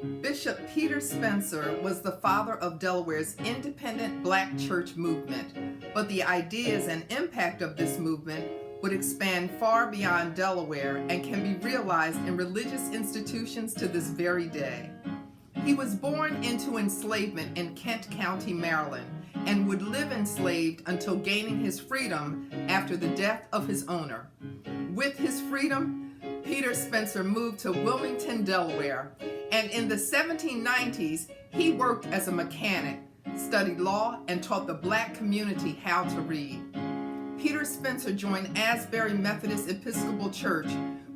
Bishop Peter Spencer was the father of Delaware's independent black church movement, but the ideas and impact of this movement would expand far beyond Delaware and can be realized in religious institutions to this very day. He was born into enslavement in Kent County, Maryland, and would live enslaved until gaining his freedom after the death of his owner. With his freedom, Peter Spencer moved to Wilmington, Delaware, and in the 1790s, he worked as a mechanic, studied law, and taught the black community how to read. Peter Spencer joined Asbury Methodist Episcopal Church,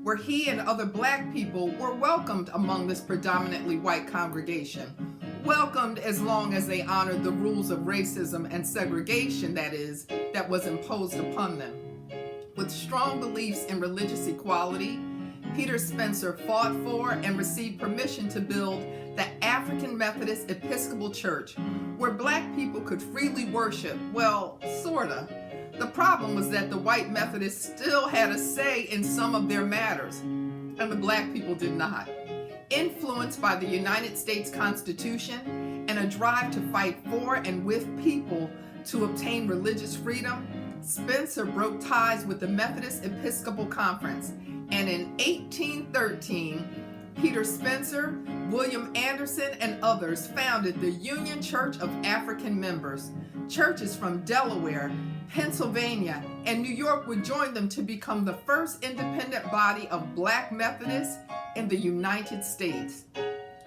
where he and other black people were welcomed among this predominantly white congregation. Welcomed as long as they honored the rules of racism and segregation, that was imposed upon them. With strong beliefs in religious equality, Peter Spencer fought for and received permission to build the African Methodist Episcopal Church, where black people could freely worship, well, sorta. The problem was that the white Methodists still had a say in some of their matters, and the black people did not. Influenced by the United States Constitution and a drive to fight for and with people to obtain religious freedom, Spencer broke ties with the Methodist Episcopal Conference, and in 1813, Peter Spencer, William Anderson, and others founded the Union Church of African Members. Churches from Delaware, Pennsylvania, and New York would join them to become the first independent body of black Methodists in the United States.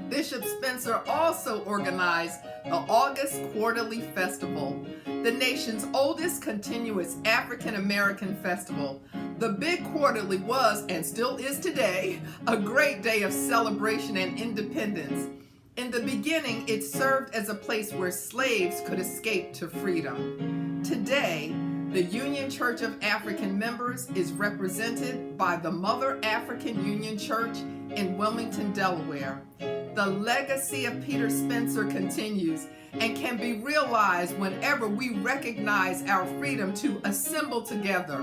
Bishop Spencer also organized the August Quarterly Festival, the nation's oldest continuous African American festival. The Big Quarterly was, and still is today, a great day of celebration and independence. In the beginning, it served as a place where slaves could escape to freedom. Today, the Union Church of African Members is represented by the Mother African Union Church in Wilmington, Delaware. The legacy of Peter Spencer continues and can be realized whenever we recognize our freedom to assemble together,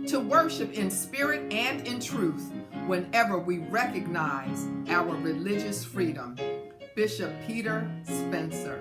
to worship in spirit and in truth, whenever we recognize our religious freedom. Bishop Peter Spencer.